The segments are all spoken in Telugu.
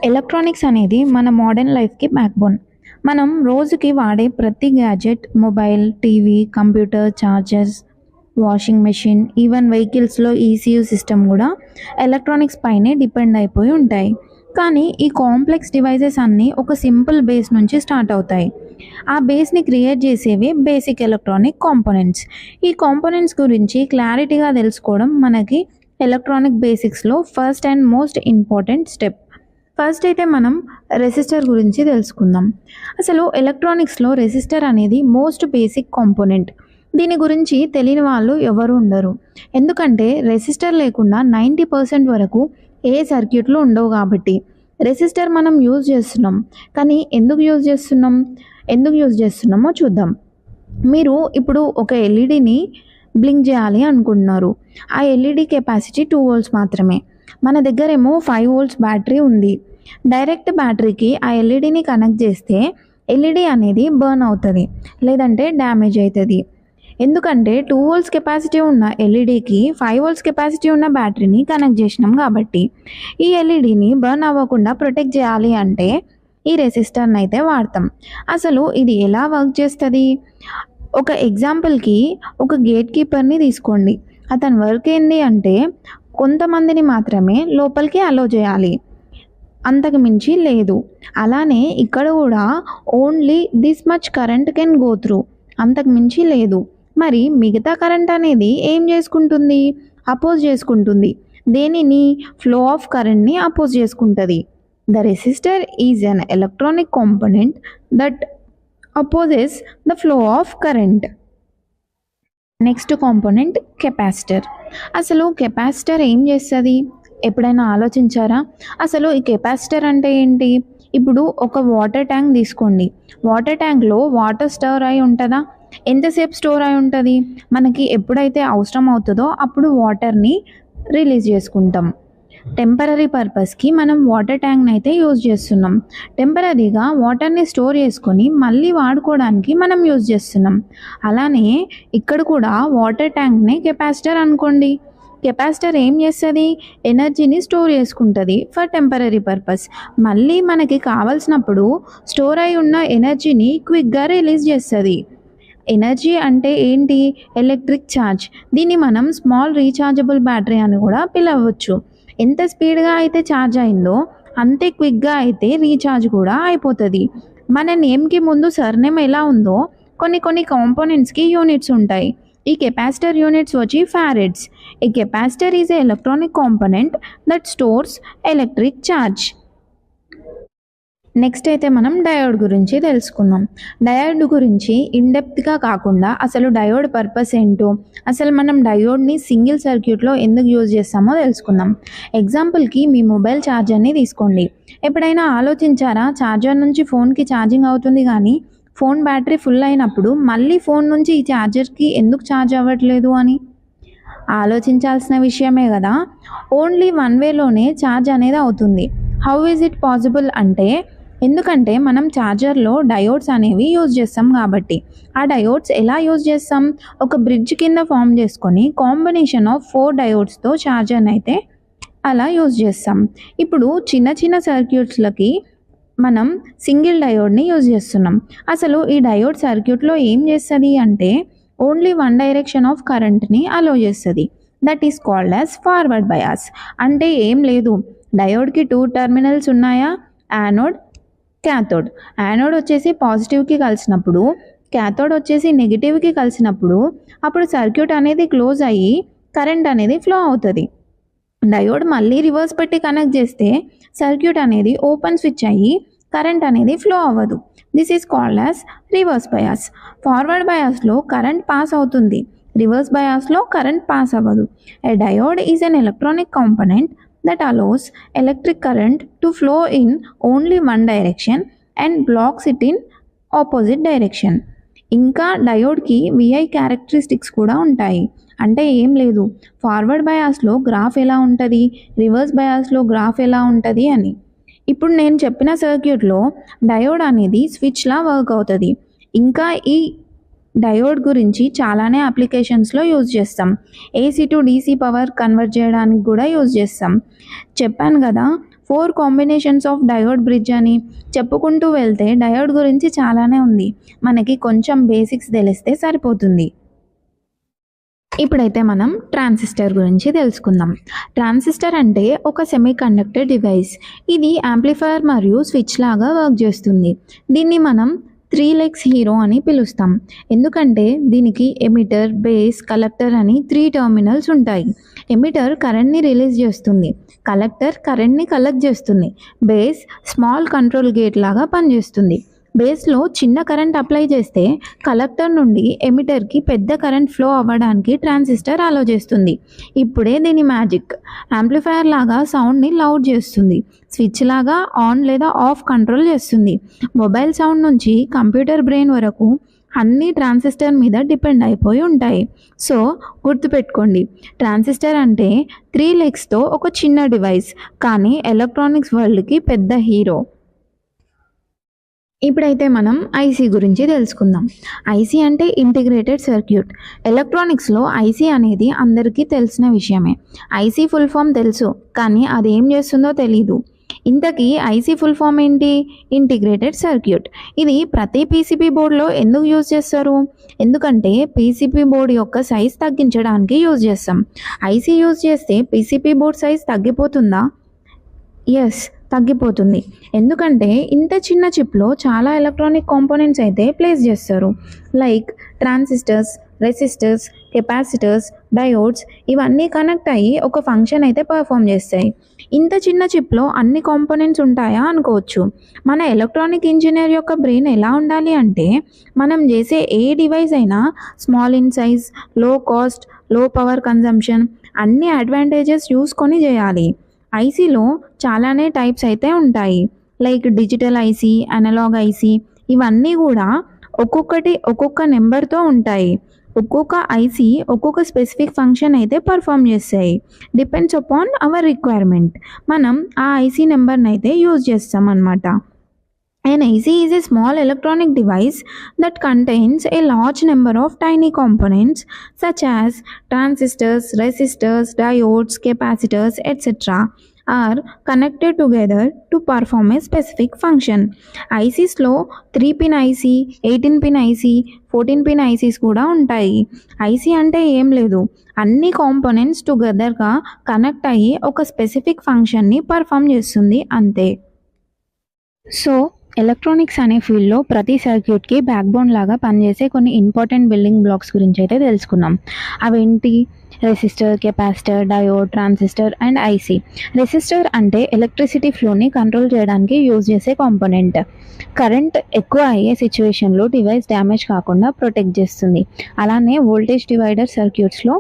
ఎలక్ట్రానిక్స్ అనేది మన మోడర్న్ లైఫ్‌కి బ్యాక్‌బోన్. మనం రోజుకి వాడే ప్రతి gadget mobile, TV, computer, chargers, washing machine, even వెహికల్స్‌లో ఈసీయూ సిస్టమ్ గూడా ఎలక్ట్రానిక్స్ పైనే డిపెండ్ అయిపోయి ఉంటాయి. కానీ ఈ కాంప్లెక్స్ డివైసెస్ అన్నీ ఒక సింపుల్ బేస్ నుంచి స్టార్ట్ అవుతాయి. ఆ బేస్‌ని క్రియేట్ చేసేవే బేసిక్ ఎలక్ట్రానిక్ కాంపోనెంట్స్. ఈ కాంపోనెంట్స్ గురించి క్లారిటీగా తెలుసుకోవడం మనకి ఎలక్ట్రానిక్ బేసిక్స్‌లో first and most important step. First అయితే మనం రెసిస్టర్ గురించి తెలుసుకుందాం. అసలు ఎలక్ట్రానిక్స్‌లో రెసిస్టర్ అనేది మోస్ట్ బేసిక్ కాంపోనెంట్. దీని గురించి తెలియని వాళ్ళు ఎవరు ఉండరు. ఎందుకంటే రెసిస్టర్ లేకుండా 90% వరకు ఏ సర్క్యూట్లు ఉండవు కాబట్టి. రెసిస్టర్ మనం యూజ్ చేస్తున్నాం. కానీ ఎందుకు యూజ్ చేస్తున్నామో చూద్దాం. మీరు ఇప్పుడు ఒక ఎల్ఈడిని బ్లింక్ చేయాలి అనుకుంటున్నారు. ఆ ఎల్ఈడి కెపాసిటీ 2 వోల్ట్స్ మాత్రమే. మన దగ్గరేమో 5 వోల్ట్స్ బ్యాటరీ ఉంది. డైరెక్ట్ బ్యాటరీకి ఆ ఎల్ఈడిని కనెక్ట్ చేస్తే ఎల్ఈడి అనేది బర్న్ అవుతది. లేదంటే డ్యామేజ్ అయితది. ఎందుకంటే 2 వోల్ట్స్ కెపాసిటీ ఉన్న ఎల్ఈడికి 5 వోల్ట్స్ కెపాసిటీ ఉన్న బ్యాటరీని కనెక్ట్ చేసినాం కాబట్టి. ఈ ఎల్ఈడిని బర్న్ అవ్వకుండా ప్రొటెక్ట్ చేయాలి అంటే ఈ రెసిస్టర్‌ని అయితే వాడతాం. అసలు ఇది ఎలా వర్క్ చేస్తది? ఒక ఎగ్జాంపుల్‌కి ఒక గేట్ కీపర్‌ని తీసుకోండి. అతని వర్క్ ఏంది అంటే కొంతమందిని మాత్రమే లోపలికి అలో చేయాలి. అంతకు మించి లేదు. అలానే ఇక్కడ కూడా only this much current can go through. అంతకు మించి లేదు. మరి మిగతా కరెంట్ అనేది ఏం చేసుకుంటుంది? అపోజ్ చేసుకుంటుంది. దేనిని? ఫ్లో ఆఫ్ కరెంట్‌ని అపోజ్ చేసుకుంటది. The resistor is an electronic component that opposes the flow of current. Next component capacitor. అసలు కెపాసిటర్ ఏం చేస్తది? ఎప్పుడైనా ఆలోచించారా? అసలు ఈ కెపాసిటర్ అంటే ఏంటి? ఇప్పుడు ఒక వాటర్ ట్యాంక్ తీసుకోండి. వాటర్ ట్యాంక్‌లో వాటర్ స్టోర్ అయి ఉంటదా? ఎంతసేపు స్టోర్ అయి ఉంటది? మనకి ఎప్పుడైతే అవసరం అవుతదో అప్పుడు వాటర్‌ని రిలీజ్ చేసుకుంటాం. టెంపరరీ పర్పస్‌కి మనం వాటర్ ట్యాంక్‌ని అయితే యూజ్ చేస్తున్నాం. టెంపరరీగా వాటర్‌ని స్టోర్ చేసుకొని మళ్ళీ వాడుకోవడానికి మనం యూజ్ చేస్తున్నాం. అలానే ఇక్కడ కూడా వాటర్ ట్యాంక్‌నే కెపాసిటర్ అనుకోండి. కెపాసిటర్ ఏం చేస్తది? ఎనర్జీని స్టోర్ చేసుకుంటది ఫర్ టెంపరరీ పర్పస్. మళ్ళీ మనకి కావాల్సినప్పుడు స్టోర్ అయి ఉన్న ఎనర్జీని క్విక్‌గా రిలీజ్ చేస్తది. ఎనర్జీ అంటే ఏంటి? Electric charge. దీన్ని మనం స్మాల్ రీచార్జబుల్ బ్యాటరీ అని కూడా పిలవచ్చు. ఎంత స్పీడ్‌గా అయితే ఛార్జ్ అయిందో అంతే క్విక్‌గా అయితే రీఛార్జ్ కూడా అయిపోతది. మన నేమ్‌కి ముందు సర్‌నేమ్ ఎలా ఉందో కొన్ని కాంపోనెంట్స్‌కి యూనిట్స్ ఉంటాయి. ఈ కెపాసిటర్ యూనిట్స్ వచ్చి farads. A capacitor is a electronic component that stores electric charge. Next అయితే మనం డయోడ్ గురించి తెలుసుకుందాం. డయోడ్ గురించి ఇన్‌డెప్త్‌గా కాకుండా అసలు డయోడ్ పర్పస్ ఏంటో, అసలు మనం డయోడ్‌ని సింగిల్ సర్క్యూట్‌లో ఎందుకు యూజ్ చేస్తామో తెలుసుకుందాం. ఎగ్జాంపుల్‌కి మీ మొబైల్ ఛార్జర్‌ని తీసుకోండి. ఎప్పుడైనా ఆలోచించారా? ఛార్జర్ నుంచి ఫోన్‌కి ఛార్జింగ్ అవుతుంది కానీ ఫోన్ బ్యాటరీ ఫుల్ అయినప్పుడు మళ్ళీ ఫోన్ నుంచి ఈ ఛార్జర్‌కి ఎందుకు ఛార్జ్ అవ్వట్లేదు అని? ఆలోచించాల్సిన విషయమే కదా! ఓన్లీ వన్ వేలోనే ఛార్జ్ అనేది అవుతుంది. హౌ ఈజ్ ఇట్ పాసిబుల్ అంటే ఎందుకంటే మనం ఛార్జర్‌లో డయోడ్స్ అనేవి యూజ్ చేస్తాం కాబట్టి. ఆ డయోడ్స్ ఎలా యూజ్ చేస్తాం? ఒక బ్రిడ్జ్ కింద ఫార్మ్ చేసుకొని కాంబినేషన్ ఆఫ్ 4 డయోడ్స్‌తో ఛార్జర్‌ని అయితే అలా యూజ్ చేస్తాం. ఇప్పుడు చిన్న సర్క్యూట్స్‌లకి మనం సింగిల్ డయోడ్‌ని యూజ్ చేస్తున్నాం. అసలు ఈ డయోడ్ సర్క్యూట్‌లో ఏం చేస్తది అంటే ఓన్లీ వన్ డైరెక్షన్ ఆఫ్ కరెంట్‌ని అలో చేస్తది. That is called as forward bias. అంటే ఏం లేదు. డయోడ్‌కి 2 టెర్మినల్స్ ఉన్నాయా? Anode, cathode. యానోడ్ వచ్చేసి పాజిటివ్‌కి కలిసినప్పుడు, క్యాథోడ్ వచ్చేసి నెగటివ్‌కి కలిసినప్పుడు అప్పుడు సర్క్యూట్ అనేది క్లోజ్ అయ్యి కరెంట్ అనేది ఫ్లో అవుతది. డయోడ్ మళ్ళీ రివర్స్ పెట్టి కనెక్ట్ చేస్తే సర్క్యూట్ అనేది ఓపెన్ స్విచ్ అయ్యి కరెంట్ అనేది ఫ్లో అవ్వదు. This is called as reverse bias. Forward బయాస్‌లో కరెంట్ పాస్ అవుతుంది. రివర్స్ బయాస్‌లో కరెంట్ పాస్ అవ్వదు. A diode is an electronic component that allows electric current to flow in only one direction and blocks it in opposite direction. ఇంకా డయోడ్‌కి VI క్యారెక్టరిస్టిక్స్ కూడా ఉంటాయి. అంటే ఏం లేదు. ఫార్వర్డ్ బయాస్‌లో గ్రాఫ్ ఎలా ఉంటది? రివర్స్ బయాస్‌లో గ్రాఫ్ ఎలా ఉంటది అని. ఇప్పుడు నేను చెప్పిన సర్క్యూట్‌లో డయోడ్ అనేది స్విచ్‌లా వర్క్ అవుతది. ఇంకా ఈ డయోడ్ గురించి చాలానే అప్లికేషన్స్‌లో యూజ్ చేస్తాం. AC to DC power convert చేయడానికి కూడా యూజ్ చేస్తాం. చెప్పాను కదా! 4 కాంబినేషన్స్ ఆఫ్ డయోడ్ బ్రిడ్జ్ అని చెప్పుకుంటూ వెళ్తే డయోడ్ గురించి చాలానే ఉంది. మనకి కొంచెం బేసిక్స్ తెలిస్తే సరిపోతుంది. ఇప్పుడైతే మనం ట్రాన్సిస్టర్ గురించి తెలుసుకుందాం. ట్రాన్సిస్టర్ అంటే ఒక సెమీకండక్టర్ డివైస్. ఇది యాంప్లిఫైయర్ మరియు స్విచ్ లాగా వర్క్ చేస్తుంది. దీన్ని మనం 3 లెగ్స్ హీరో అని పిలుస్తాం. ఎందుకంటే దీనికి ఎమిటర్, బేస్, కలెక్టర్ అని 3 టెర్మినల్స్ ఉంటాయి. ఎమిటర్ కరెంట్ని రిలీజ్ చేస్తుంది, కలెక్టర్ కరెంట్ని కలెక్ట్ చేస్తుంది, బేస్ స్మాల్ కంట్రోల్ గేట్ లాగా పనిచేస్తుంది. బేస్లో చిన్న కరెంట్ అప్లై చేస్తే కలెక్టర్ నుండి ఎమిటర్కి పెద్ద కరెంట్ ఫ్లో అవ్వడానికి ట్రాన్సిస్టర్ అలో చేస్తుంది. ఇప్పుడే దీని మ్యాజిక్. యాంప్లిఫైయర్ లాగా సౌండ్ని లౌడ్ చేస్తుంది, స్విచ్ లాగా ఆన్ లేదా ఆఫ్ కంట్రోల్ చేస్తుంది. మొబైల్ సౌండ్ నుంచి కంప్యూటర్ బ్రెయిన్ వరకు అన్నీ ట్రాన్సిస్టర్ మీద డిపెండ్ అయిపోయి ఉంటాయి. సో గుర్తుపెట్టుకోండి, ట్రాన్సిస్టర్ అంటే 3 లెగ్స్తో ఒక చిన్న డివైస్, కానీ ఎలక్ట్రానిక్స్ వరల్డ్కి పెద్ద హీరో. ఇప్పుడైతే మనం ఐసీ గురించి తెలుసుకుందాం. ఐసీ అంటే ఇంటిగ్రేటెడ్ సర్క్యూట్. ఎలక్ట్రానిక్స్లో ఐసీ అనేది అందరికీ తెలిసిన విషయమే. ఐసీ ఫుల్ ఫామ్ తెలుసు, కానీ అది ఏం చేస్తుందో తెలీదు. ఇంతకీ ఐసీ ఫుల్ ఫామ్ ఏంటి? Integrated circuit. ఇది ప్రతి పీసీబీ బోర్డులో ఎందుకు యూజ్ చేస్తారు? ఎందుకంటే పీసీబీ బోర్డు యొక్క సైజ్ తగ్గించడానికి యూజ్ చేస్తాం. ఐసీ యూజ్ చేస్తే పీసీబీ బోర్డ్ సైజ్ తగ్గిపోతుందా? ఎస్, తగ్గిపోతుంది. ఎందుకంటే ఇంత చిన్న చిప్లో చాలా ఎలక్ట్రానిక్ కాంపోనెంట్స్ అయితే ప్లేస్ చేస్తారు. Like transistors, resistors, capacitors, diodes, ఇవన్నీ కనెక్ట్ అయ్యి ఒక ఫంక్షన్ అయితే పర్ఫామ్ చేస్తాయి. ఇంత చిన్న చిప్లో అన్ని కాంపోనెంట్స్ ఉంటాయా అనుకోవచ్చు. మన ఎలక్ట్రానిక్ ఇంజనీర్ యొక్క బ్రెయిన్ ఎలా ఉండాలి అంటే, మనం చేసే ఏ డివైస్ అయినా small in size, low cost, low power consumption, అన్ని అడ్వాంటేజెస్ చూసుకొని చేయాలి. ఐసీలో చాలానే టైప్స్ అయితే ఉంటాయి. Like digital IC, analogue IC, ఇవన్నీ కూడా ఒక్కొక్కటి ఒక్కొక్క నెంబర్తో ఉంటాయి. ఒక్కొక్క ఐసీ ఒక్కొక్క స్పెసిఫిక్ ఫంక్షన్ అయితే పర్ఫామ్ చేస్తాయి. Depends upon our requirement. మనం ఆ ఐసీ నెంబర్ని అయితే యూజ్ చేస్తాం అన్నమాట. An IC is a small electronic device that contains a large number of tiny components such as transistors, resistors, diodes, capacitors, etc. are connected together to perform a specific function. ICస్లో 3-pin IC, 18-pin IC, 14-pin ICs కూడా ఉంటాయి. ఐసీ అంటే ఏం లేదు, అన్ని కాంపోనెంట్స్ టుగెదర్గా కనెక్ట్ అయ్యి ఒక స్పెసిఫిక్ ఫంక్షన్ని పర్ఫామ్ చేస్తుంది అంతే. సో ఎలక్ట్రానిక్స్ అనే ఫీల్డ్లో ప్రతి సర్క్యూట్కి బ్యాక్బోన్ లాగా పనిచేసే కొన్ని ఇంపార్టెంట్ బిల్డింగ్ బ్లాక్స్ గురించి అయితే తెలుసుకున్నాం. అవేంటి? Resistor, capacitor, diode, transistor and IC. Resistor అంటే ఎలక్ట్రిసిటీ ఫ్లోని కంట్రోల్ చేయడానికి యూజ్ చేసే కాంపోనెంట్. కరెంట్ ఎక్కువ అయ్యే సిచ్యువేషన్లో డివైస్ డ్యామేజ్ కాకుండా ప్రొటెక్ట్ చేస్తుంది. అలానే వోల్టేజ్ డివైడర్ సర్క్యూట్స్లో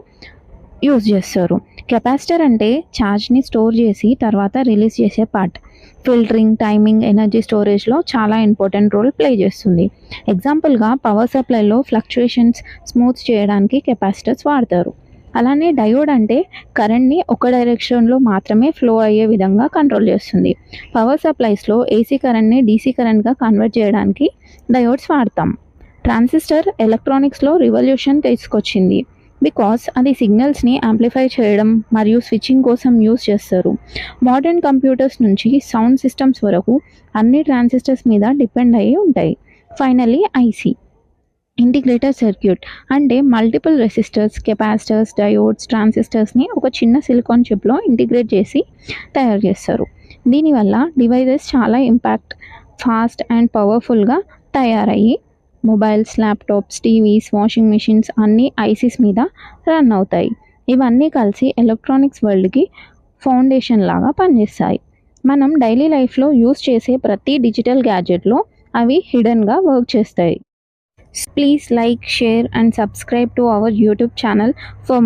యూజ్ చేస్తారు. కెపాసిటర్ అంటే ఛార్జ్ని స్టోర్ చేసి తర్వాత రిలీజ్ చేసే పార్ట్. ఫిల్టరింగ్, టైమింగ్, ఎనర్జీ స్టోరేజ్లో చాలా ఇంపార్టెంట్ రోల్ ప్లే చేస్తుంది. ఎగ్జాంపుల్గా పవర్ సప్లైలో ఫ్లక్చుయేషన్స్ స్మూత్ చేయడానికి కెపాసిటర్స్ వాడతారు. అలానే డయోడ్ అంటే కరెంట్ని ఒక డైరెక్షన్లో మాత్రమే ఫ్లో అయ్యే విధంగా కంట్రోల్ చేస్తుంది. పవర్ సప్లైస్లో ఏసీ కరెంట్ని డీసీ కరెంట్గా కన్వర్ట్ చేయడానికి డయోడ్స్ వాడతాం. ట్రాన్సిస్టర్ ఎలక్ట్రానిక్స్లో రివల్యూషన్ తీసుకొచ్చింది. బికాస్ అది సిగ్నల్స్ని యాంప్లిఫై చేయడం మరియు స్విచ్చింగ్ కోసం యూస్ చేస్తారు. మోడర్న్ కంప్యూటర్స్ నుంచి సౌండ్ సిస్టమ్స్ వరకు అన్ని ట్రాన్సిస్టర్స్ మీద డిపెండ్ అయ్యి ఉంటాయి. ఫైనల్లీ ఐసీ, ఇంటిగ్రేటెడ్ సర్క్యూట్ అంటే మల్టిపుల్ రెసిస్టర్స్, కెపాసిటర్స్, డయోడ్స్, ట్రాన్సిస్టర్స్ని ఒక చిన్న సిలికాన్ చిప్లో ఇంటిగ్రేట్ చేసి తయారు చేస్తారు. దీనివల్ల డివైజెస్ చాలా ఇంపాక్ట్, ఫాస్ట్ అండ్ పవర్ఫుల్గా తయారయ్యి mobiles, laptops, TVs, washing machines అన్నీ ఐసీస్ మీద రన్ అవుతాయి. ఇవన్నీ కలిసి ఎలక్ట్రానిక్స్ వరల్డ్కి ఫౌండేషన్ లాగా పనిచేస్తాయి. మనం డైలీ లైఫ్లో యూస్ చేసే ప్రతి డిజిటల్ గ్యాడ్జెట్లో అవి హిడెన్గా వర్క్ చేస్తాయి. Please like, share and subscribe to our YouTube channel for